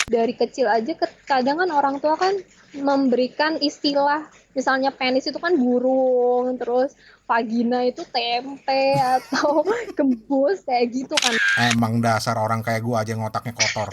Dari kecil aja kadang kan orang tua kan memberikan istilah, misalnya penis itu kan burung, terus vagina itu tempe atau gembus kayak gitu kan. Emang dasar orang kayak gue aja yang otaknya kotor.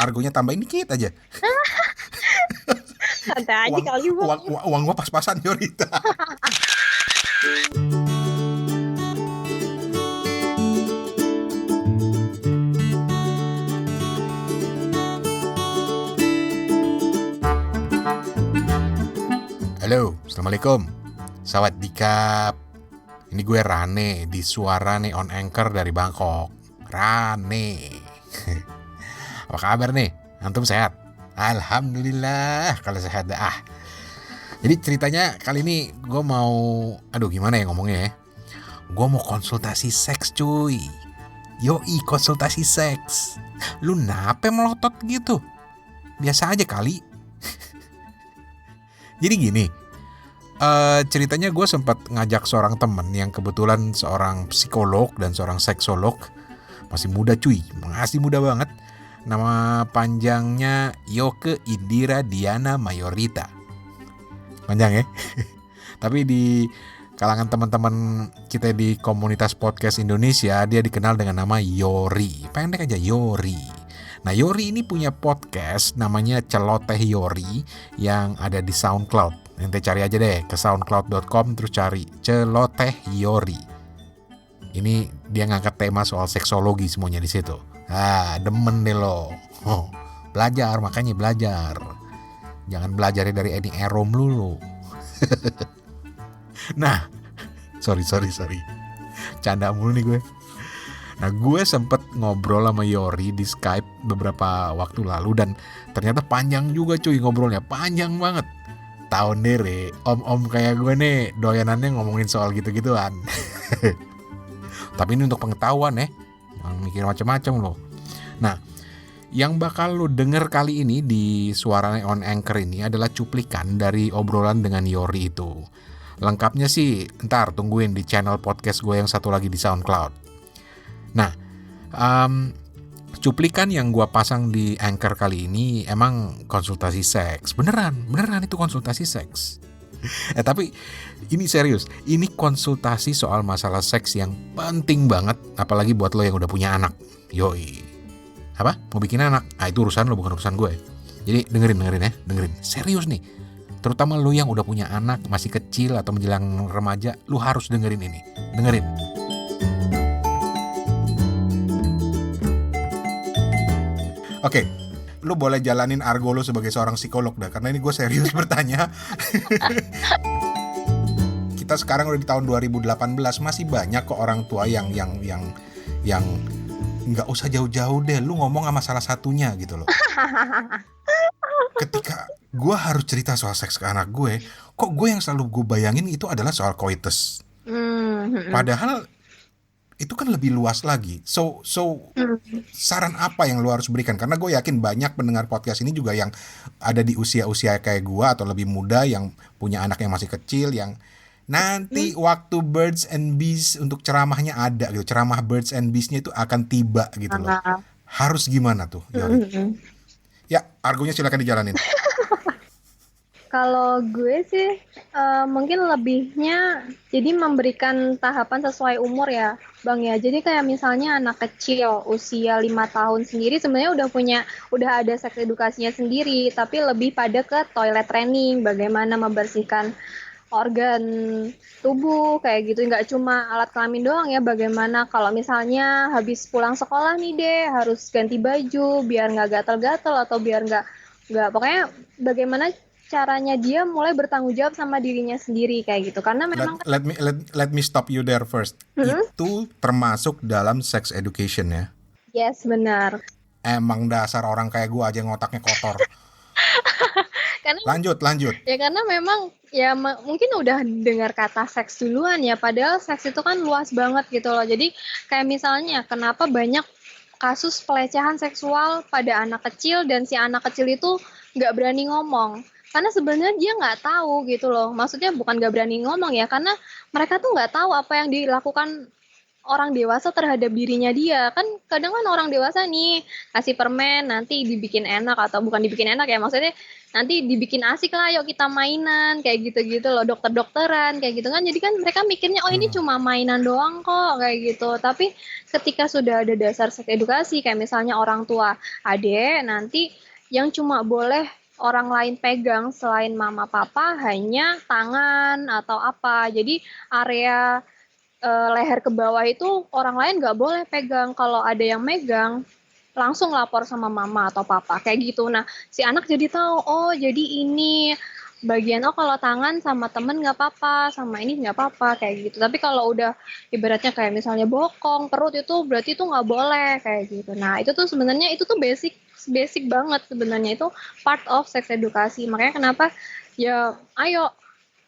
Argonya tambahin dikit aja. Santai aja Uang kali uang bang. uang gue pas-pasan Yorita. Halo, assalamualaikum. Sawadikap. Ini gue Rane di Suara nih on Anchor dari Bangkok. Rane. Apa kabar nih? Antum sehat? Alhamdulillah kalau sehat dah. Jadi ceritanya kali ini gue mau, aduh gimana ya ngomongnya ya? Gue mau konsultasi seks cuy. Yoi, konsultasi seks. Lu nape melotot gitu? Biasa aja kali. Jadi gini, ceritanya gue sempat ngajak seorang temen yang kebetulan seorang psikolog dan seorang seksolog. Masih muda cuy, masih muda banget. Nama panjangnya Yoke Indira Diana Mayorita. Panjang ya. Tapi di kalangan teman-teman kita di komunitas podcast Indonesia, dia dikenal dengan nama Yori. Pendek aja Yori. Nah, Yori ini punya podcast namanya Celoteh Yori yang ada di SoundCloud. Nanti cari aja deh ke soundcloud.com terus cari Celoteh Yori. Ini dia ngangkat tema soal seksologi semuanya di situ. Demen deh lo. Belajar, makanya belajar. Jangan belajarnya dari Eni Erom lulu. Nah, sorry. Canda mulu nih gue. Nah, gue sempet ngobrol sama Yori di Skype beberapa waktu lalu dan ternyata panjang juga cuy ngobrolnya, panjang banget. Tahu deh, om-om kayak gue nih doyanannya ngomongin soal gitu-gituan. Tapi ini untuk pengetahuan ya, jangan mikir macam-macam loh. Nah, yang bakal lo denger kali ini di Suara on Anchor ini adalah cuplikan dari obrolan dengan Yori itu. Lengkapnya sih ntar tungguin di channel podcast gue yang satu lagi di SoundCloud. Nah, cuplikan yang gue pasang di Anchor kali ini emang konsultasi seks. Beneran itu konsultasi seks. Tapi ini serius, ini konsultasi soal masalah seks yang penting banget, apalagi buat lo yang udah punya anak. Yoi. Apa? Mau bikin anak? Itu urusan lo, bukan urusan gue. Jadi dengerin ya, serius nih. Terutama lo yang udah punya anak, masih kecil atau menjelang remaja, lo harus dengerin ini. Dengerin. Oke, lu boleh jalanin argo lu sebagai seorang psikolog dah, karena ini gue serius bertanya. Kita sekarang udah di tahun 2018, masih banyak kok orang tua yang nggak usah jauh-jauh deh, lu ngomong sama salah satunya gitu loh. Ketika gue harus cerita soal seks ke anak gue, kok gue yang selalu gue bayangin itu adalah soal coitus. Padahal itu kan lebih luas lagi. So saran apa yang lu harus berikan? Karena gue yakin banyak pendengar podcast ini juga yang ada di usia-usia kayak gue atau lebih muda, yang punya anak yang masih kecil, yang nanti waktu Birds and Bees untuk ceramahnya ada gitu. Ceramah Birds and Bees-nya itu akan tiba gitu loh. Harus gimana tuh, Yori? Ya, argonya silakan dijalanin. Kalau gue sih mungkin lebihnya jadi memberikan tahapan sesuai umur ya Bang ya. Jadi kayak misalnya anak kecil usia 5 tahun sendiri sebenarnya udah ada seks edukasinya sendiri, tapi lebih pada ke toilet training, bagaimana membersihkan organ tubuh kayak gitu. Nggak cuma alat kelamin doang ya, bagaimana kalau misalnya habis pulang sekolah nih deh harus ganti baju biar nggak gatel-gatel atau biar nggak pokoknya bagaimana caranya dia mulai bertanggung jawab sama dirinya sendiri kayak gitu. Karena memang Let me stop you there first. Itu termasuk dalam sex education ya? yes, benar. Emang dasar orang kayak gue aja yang otaknya kotor. Karena Lanjut. ya karena memang ya mungkin udah dengar kata seks duluan ya, padahal seks itu kan luas banget gitu loh. Jadi kayak misalnya kenapa banyak kasus pelecehan seksual pada anak kecil dan si anak kecil itu nggak berani ngomong. Karena sebenarnya dia nggak tahu gitu loh. Maksudnya bukan nggak berani ngomong ya, karena mereka tuh nggak tahu apa yang dilakukan orang dewasa terhadap dirinya dia. Kan kadang kan orang dewasa nih kasih permen nanti dibikin enak atau bukan dibikin enak ya maksudnya nanti dibikin asik lah yuk kita mainan kayak gitu-gitu loh dokter-dokteran kayak gitu kan. Jadi kan mereka mikirnya oh ini Mhm. cuma mainan doang kok kayak gitu. Tapi ketika sudah ada dasar seks edukasi kayak misalnya orang tua, adek nanti yang cuma boleh orang lain pegang selain mama papa hanya tangan atau apa. Jadi area leher ke bawah itu orang lain nggak boleh pegang. Kalau ada yang megang, langsung lapor sama mama atau papa kayak gitu. Nah, si anak jadi tahu, oh jadi ini bagian oh kalau tangan sama temen nggak apa-apa, sama ini nggak apa-apa kayak gitu. Tapi kalau udah ibaratnya kayak misalnya bokong, perut itu berarti itu nggak boleh kayak gitu. Nah, itu tuh sebenarnya itu tuh basic basic banget sebenarnya itu part of sex edukasi. Makanya kenapa ya ayo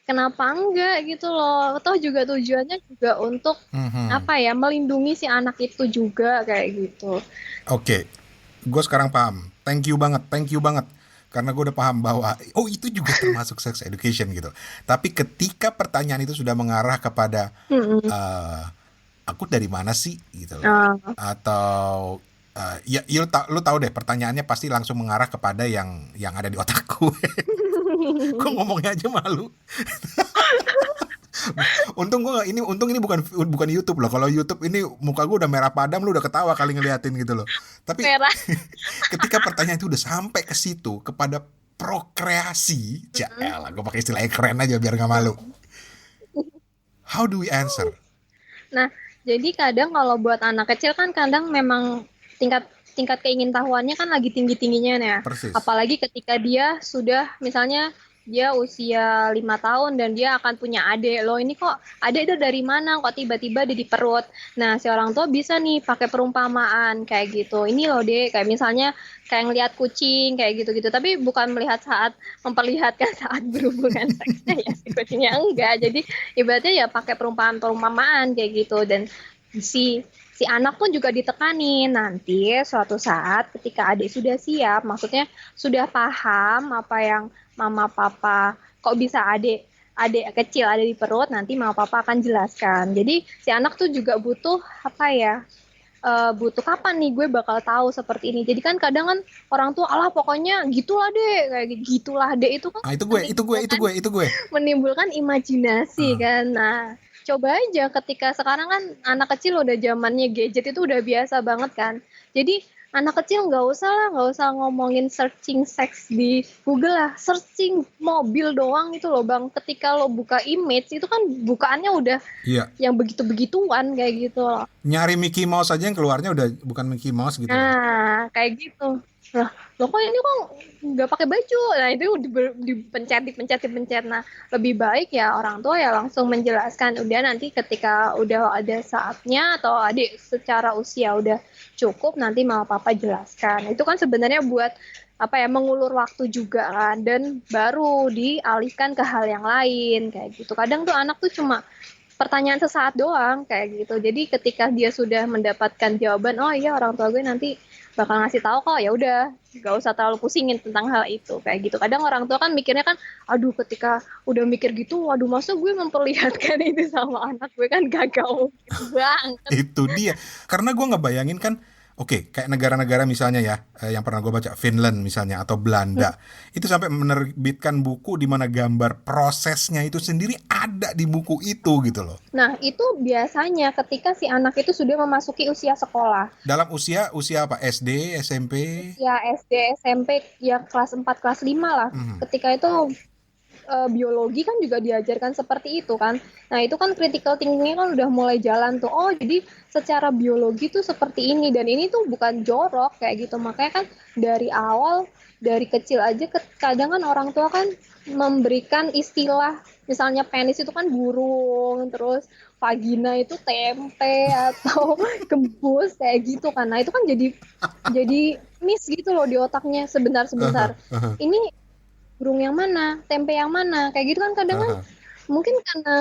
kenapa enggak gitu loh. Toh juga tujuannya juga untuk Mhm. apa ya, melindungi si anak itu juga kayak gitu. Oke, gue sekarang paham. Thank you banget. Karena gue udah paham bahwa, oh itu juga termasuk sex education gitu. Tapi ketika pertanyaan itu sudah mengarah kepada, Mm-mm. eh aku dari mana sih gitu loh. Ah. Atau, ya lu tahu deh pertanyaannya pasti langsung mengarah kepada yang ada di otakku. Gue ngomongnya aja malu. Untung ini bukan bukan YouTube loh. Kalau YouTube ini muka gue udah merah padam, lu udah ketawa kali ngeliatin gitu loh. Tapi Merah. ketika pertanyaan itu udah sampai ke situ kepada prokreasi, Mm-mm. lah gue pakai istilah yang keren aja biar nggak malu. How do we answer? Nah, jadi kadang kalau buat anak kecil kan kadang memang tingkat tingkat keingintahuannya kan lagi tinggi-tingginya ya. Persis. Apalagi ketika dia sudah misalnya dia usia 5 tahun dan dia akan punya adik. Loh ini kok adik itu dari mana? Kok tiba-tiba ada di perut? Nah, si orang tua bisa nih pakai perumpamaan kayak gitu. Ini loh dek, kayak misalnya kayak ngelihat kucing kayak gitu-gitu. Tapi bukan melihat saat memperlihatkan saat berhubungan seksnya ya si kucingnya enggak. Jadi ibaratnya ya pakai perumpamaan-perumpamaan kayak gitu dan si si anak pun juga ditekanin nanti suatu saat ketika adik sudah siap maksudnya sudah paham apa yang mama papa kok bisa adik adik kecil ada di perut nanti mama papa akan jelaskan jadi si anak tuh juga butuh apa ya butuh kapan nih gue bakal tahu seperti ini jadi kan kadang kan orang tua Allah pokoknya gitulah deh kayak gitulah deh itu kan Ah itu gue, itu gue, itu menimbulkan gue, itu gue. menimbulkan imajinasi Ah, kan. Nah, coba aja ketika sekarang kan anak kecil udah zamannya gadget itu udah biasa banget kan. Jadi anak kecil nggak usah lah, nggak usah ngomongin searching seks di Google lah, searching mobil doang itu loh bang. Ketika lo buka image itu kan bukaannya udah iya. yang begitu-begituan kayak gitu loh. Nyari Mickey Mouse aja yang keluarnya udah bukan Mickey Mouse gitu loh. Nah, kayak gitu. Lah, lo kok ini kok nggak pakai baju? Nah, itu dipencet, dipencet, dipencet. Nah, lebih baik ya orang tua ya langsung menjelaskan. Udah nanti ketika udah ada saatnya atau adik secara usia udah cukup, nanti mama papa jelaskan. Itu kan sebenarnya buat apa ya mengulur waktu juga kan dan baru dialihkan ke hal yang lain kayak gitu. Kadang tuh anak tuh cuma pertanyaan sesaat doang kayak gitu. Jadi ketika dia sudah mendapatkan jawaban, oh iya orang tua gue nanti bakal ngasih tahu kok, ya udah, gak usah terlalu pusingin tentang hal itu kayak gitu. Kadang orang tua kan mikirnya kan, aduh ketika udah mikir gitu, waduh masa gue memperlihatkan itu sama anak gue kan gagal gitu banget. Itu dia. Karena gue nggak bayangin kan, oke, kayak negara-negara misalnya ya, yang pernah gue baca, Finland misalnya, atau Belanda, itu sampai menerbitkan buku di mana gambar prosesnya itu sendiri ada di buku itu gitu loh. Nah itu biasanya ketika si anak itu sudah memasuki usia sekolah, Dalam usia usia apa? SD, SMP? usia SD, SMP, ya kelas 4 kelas 5 lah. Mhm. Ketika itu biologi kan juga diajarkan seperti itu kan. Nah, itu kan critical thinking-nya kan udah mulai jalan tuh. Oh, jadi secara biologi tuh seperti ini dan ini tuh bukan jorok kayak gitu. Makanya kan dari awal dari kecil aja kadang kan orang tua kan memberikan istilah misalnya penis itu kan burung, terus vagina itu tempe atau gembus kayak gitu kan. Nah, itu kan jadi miss gitu loh di otaknya sebentar-sebentar. Aha, aha, Ini burung yang mana, tempe yang mana, kayak gitu kan kadang kan aha. mungkin karena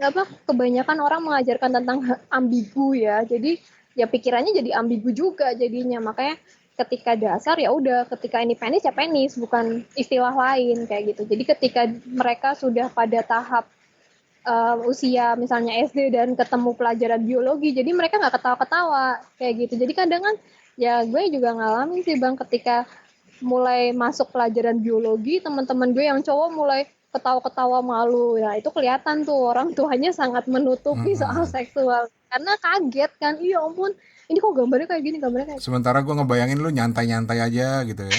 apa kebanyakan orang mengajarkan tentang ambigu ya, jadi ya pikirannya jadi ambigu juga jadinya makanya ketika dasar ya udah ketika ini penis ya penis bukan istilah lain kayak gitu. Jadi ketika mereka sudah pada tahap usia misalnya SD dan ketemu pelajaran biologi, jadi mereka nggak ketawa-ketawa kayak gitu. Jadi kadang kan ya gue juga ngalamin sih Bang, ketika mulai masuk pelajaran biologi, teman-teman gue yang cowok mulai ketawa-ketawa malu, ya itu kelihatan tuh orang tuanya sangat menutupi soal seksual karena kaget kan, iya ampun ini kok gambarnya kayak gini, gambarnya kayak Sementara gue ngebayangin lu nyantai-nyantai aja gitu ya.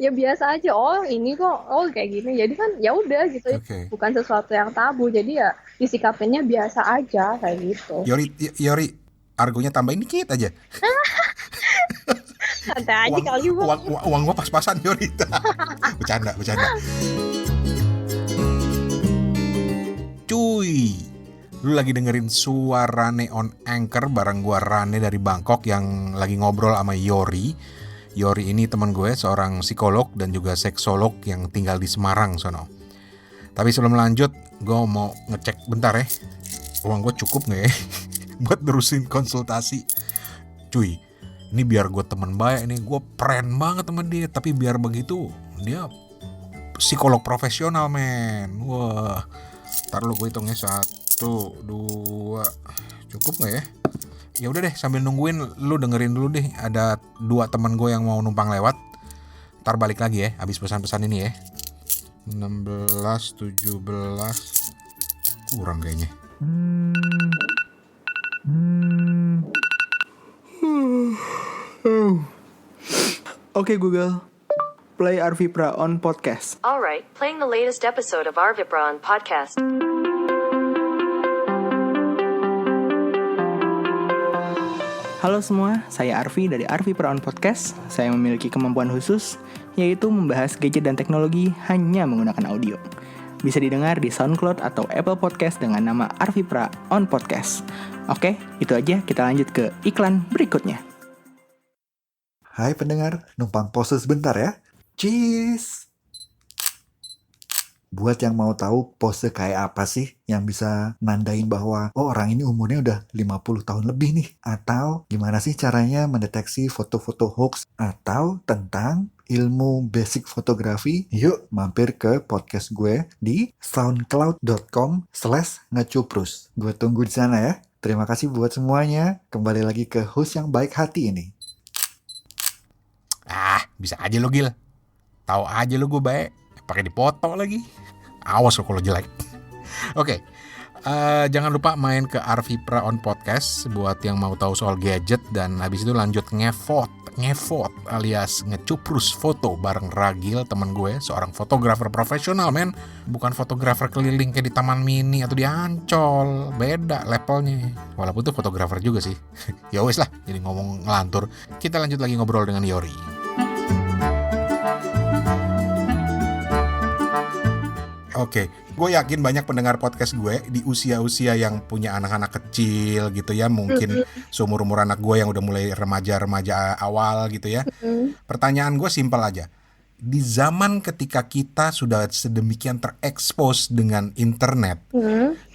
ya biasa aja, oh ini kok oh kayak gini, jadi kan ya udah gitu, Oke. bukan sesuatu yang tabu, jadi ya disikapinnya biasa aja kayak gitu. Yori, argonya tambahin dikit aja. Santai aja Uang kali Bang. uang gua pas-pasan Yori. Bercanda. Cuy, lu lagi dengerin suara on Anchor bareng gua Rane dari Bangkok yang lagi ngobrol sama Yori. Yori ini teman gue, seorang psikolog dan juga seksolog yang tinggal di Semarang sono. Tapi sebelum lanjut, gue mau ngecek bentar ya, uang gue cukup nggak ya buat terusin konsultasi. Cuy, ini biar gue temen baik nih, gue keren banget sama dia. Tapi biar begitu, dia psikolog profesional men. Wah, ntar lu gue hitungnya 1, 2, cukup nggak ya? Ya udah deh, sambil nungguin lu dengerin dulu deh, ada 2 teman gue yang mau numpang lewat. Ntar balik lagi ya, habis pesan-pesan ini ya. 16, 17, kurang kayaknya. Oke Google, play Arvipra on podcast. Alright, playing the latest episode of Arvipra on podcast. Halo semua, saya Arvi dari Arvipra on podcast. Saya memiliki kemampuan khusus, yaitu membahas gadget dan teknologi hanya menggunakan audio. Bisa didengar di SoundCloud atau Apple Podcast dengan nama Arvipra on podcast. Oke, itu aja, kita lanjut ke iklan berikutnya. Hai pendengar, numpang pause sebentar ya. Cheese! Buat yang mau tahu pose kayak apa sih yang bisa nandain bahwa orang ini umurnya udah 50 tahun lebih nih. Atau gimana sih caranya mendeteksi foto-foto hoax atau tentang ilmu basic fotografi? Yuk mampir ke podcast gue di soundcloud.com/ngecuprus. Gue tunggu di sana ya. Terima kasih buat semuanya. Kembali lagi ke host yang baik hati ini. Bisa aja lo Gil. Tahu aja lo gue baik. Pakai dipoto lagi. Awas lo kalau jelek. Oke. Jangan lupa main ke Arvipra on podcast buat yang mau tahu soal gadget, dan habis itu lanjut ngevot alias ngecuprus foto bareng Ragil, teman gue, seorang fotografer profesional men. Bukan fotografer keliling kayak di Taman Mini atau di Ancol. Beda levelnya. Walaupun tuh fotografer juga sih. Ya wes lah, jadi ngomong ngelantur. Kita lanjut lagi ngobrol dengan Yori. Oke, gue yakin banyak pendengar podcast gue di usia-usia yang punya anak-anak kecil gitu ya. Mungkin seumur-umur anak gue yang udah mulai remaja-remaja awal gitu ya. Pertanyaan gue simpel aja. Di zaman ketika kita sudah sedemikian terekspos dengan internet,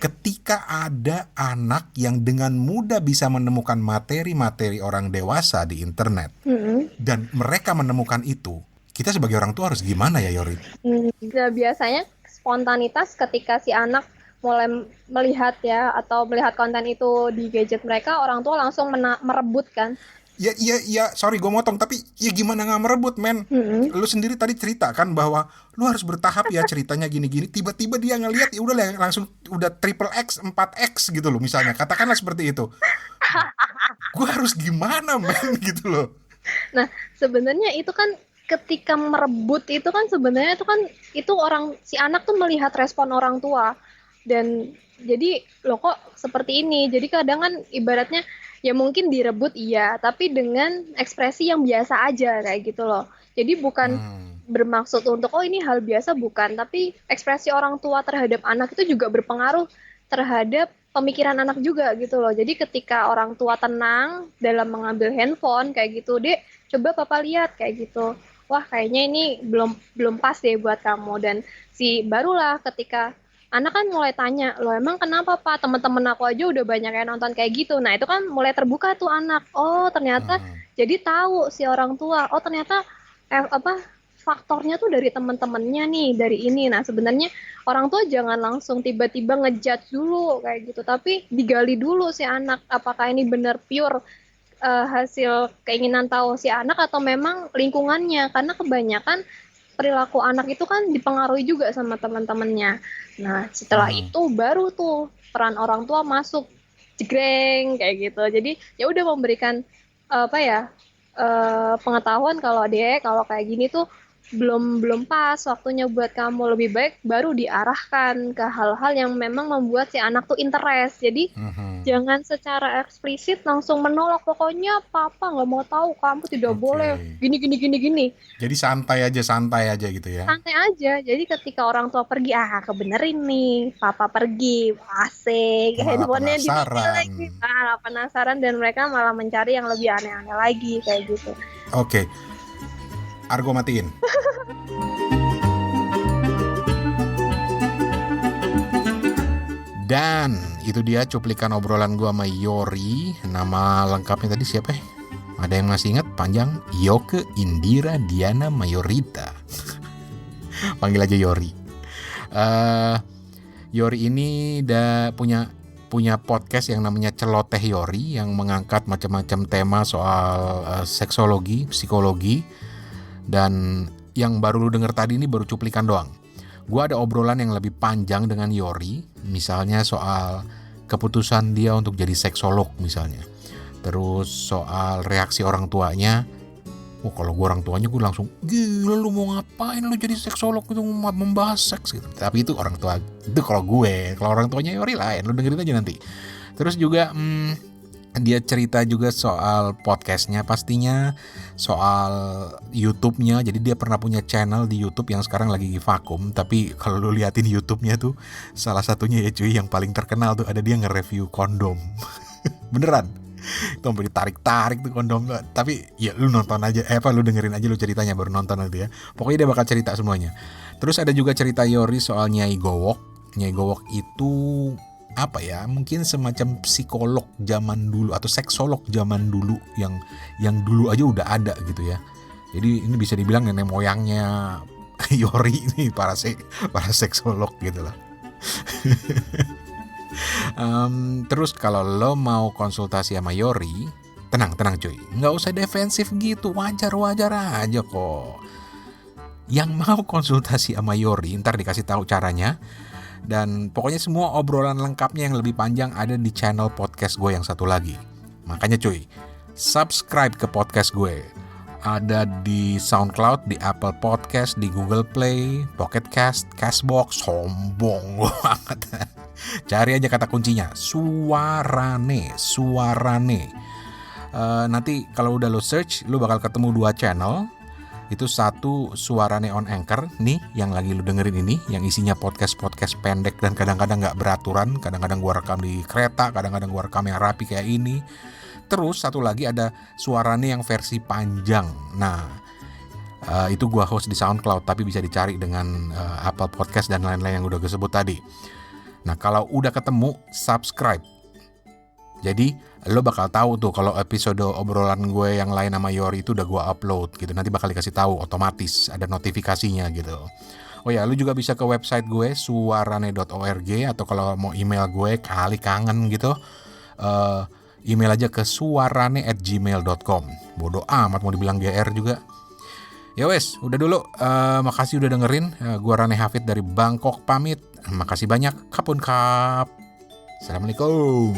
ketika ada anak yang dengan mudah bisa menemukan materi-materi orang dewasa di internet, dan mereka menemukan itu, kita sebagai orang tua harus gimana ya Yori? Nah, biasanya spontanitas ketika si anak mulai melihat ya atau melihat konten itu di gadget mereka, orang tua langsung merebut kan. Ya, sorry gue motong, tapi ya gimana nggak merebut men? Lu sendiri tadi cerita kan bahwa lu harus bertahap ya ceritanya gini-gini. Tiba-tiba dia ngelihat ya udah langsung udah triple X, 4X gitu loh misalnya. Katakanlah seperti itu. Gue harus gimana men gitu loh. Nah sebenarnya itu kan ketika merebut itu kan sebenarnya itu orang si anak tuh melihat respon orang tua, dan jadi lo kok seperti ini. Jadi kadang kan ibaratnya ya mungkin direbut iya, tapi dengan ekspresi yang biasa aja kayak gitu loh. Jadi bukan bermaksud untuk ini hal biasa, bukan, tapi ekspresi orang tua terhadap anak itu juga berpengaruh terhadap pemikiran anak juga gitu loh. Jadi ketika orang tua tenang dalam mengambil handphone kayak gitu, Dek, coba papa lihat kayak gitu. Wah, kayaknya ini belum pas deh buat kamu. Dan barulah ketika anak kan mulai tanya, loh emang kenapa Pak? Teman-teman aku aja udah banyak yang nonton kayak gitu. Nah, itu kan mulai terbuka tuh anak. Oh, ternyata jadi tahu si orang tua. Oh, ternyata faktornya tuh dari teman-temannya nih, dari ini. Nah, sebenarnya orang tua jangan langsung tiba-tiba ngejudge dulu kayak gitu, tapi digali dulu si anak apakah ini benar pure hasil keinginan tahu si anak atau memang lingkungannya, karena kebanyakan perilaku anak itu kan dipengaruhi juga sama teman-temannya. Nah, setelah itu baru tuh peran orang tua masuk, jegreng kayak gitu. Jadi ya udah memberikan pengetahuan kalau kalau kayak gini tuh belum pas waktunya buat kamu, lebih baik baru diarahkan ke hal-hal yang memang membuat si anak tuh interest. Jadi jangan secara eksplisit langsung menolak, pokoknya papa nggak mau tahu, kamu tidak boleh gini. Jadi santai aja gitu ya. Santai aja. Jadi ketika orang tua pergi, kebenerin nih, papa pergi, asik, handphonenya dimati lagi, malah penasaran dan mereka malah mencari yang lebih aneh-aneh lagi kayak gitu. Oke. Argo matiin. Dan itu dia cuplikan obrolan gua sama Yori. Nama lengkapnya tadi siapa ya? Ada yang masih ingat? Panjang, Yoke Indira Diana Mayorita. Panggil aja Yori. Yori ini punya podcast yang namanya Celoteh Yori, yang mengangkat macam-macam tema soal seksologi, psikologi. Dan yang baru lu denger tadi ini baru cuplikan doang. Gua ada obrolan yang lebih panjang dengan Yori, misalnya soal keputusan dia untuk jadi seksolog misalnya. Terus soal reaksi orang tuanya. Kalau gue orang tuanya gue langsung, gila lu mau ngapain lu jadi seksolog itu, membahas seks gitu. Tapi itu orang tua, itu kalau orang tuanya Yori lain, lu dengerin aja nanti. Terus juga dia cerita juga soal podcastnya pastinya, soal YouTube-nya. Jadi dia pernah punya channel di YouTube yang sekarang lagi vakum. Tapi kalau lu liatin YouTube-nya tuh, salah satunya ya cuy, yang paling terkenal tuh ada dia nge-review kondom. Beneran. Itu sampai ditarik-tarik tuh kondom. Tapi ya lu nonton aja, lu dengerin aja, lu ceritanya baru nonton nanti ya. Pokoknya dia bakal cerita semuanya. Terus ada juga cerita Yori soal Nyai Gowok. Nyai Gowok itu mungkin semacam psikolog zaman dulu atau seksolog zaman dulu yang dulu aja udah ada gitu ya. Jadi ini bisa dibilang nenek moyangnya Yori ini para seksolog gitu lah. Terus kalau lo mau konsultasi sama Yori, tenang cuy, nggak usah defensif gitu, wajar aja kok. Yang mau konsultasi sama Yori ntar dikasih tahu caranya. Dan pokoknya semua obrolan lengkapnya yang lebih panjang ada di channel podcast gue yang satu lagi. Makanya cuy, subscribe ke podcast gue. Ada di SoundCloud, di Apple Podcast, di Google Play, Pocket Cast, Castbox. Sombong banget. Cari aja kata kuncinya, Suarane. Nanti kalau udah lo search, lo bakal ketemu 2 channel. Itu satu Suarane on Anchor nih yang lagi lu dengerin ini, yang isinya podcast pendek dan kadang-kadang gak beraturan. Kadang-kadang gua rekam di kereta, kadang-kadang gua rekam yang rapi kayak ini. Terus satu lagi ada Suarane yang versi panjang. Nah itu gua host di SoundCloud, tapi bisa dicari dengan Apple Podcast dan lain-lain yang udah gue sebut tadi. Nah kalau udah ketemu, subscribe. Jadi lo bakal tahu tuh kalau episode obrolan gue yang lain sama Yori itu udah gue upload gitu. Nanti bakal dikasih tahu otomatis, ada notifikasinya gitu. Oh ya, lo juga bisa ke website gue suarane.org, atau kalau mau email gue kali kangen gitu, email aja ke suarane@gmail.com. Bodoh amat mau dibilang GR juga. Ya wes, udah dulu. Makasih udah dengerin. Gue Rane Hafid dari Bangkok pamit. Makasih banyak. Kapun kap. Assalamualaikum.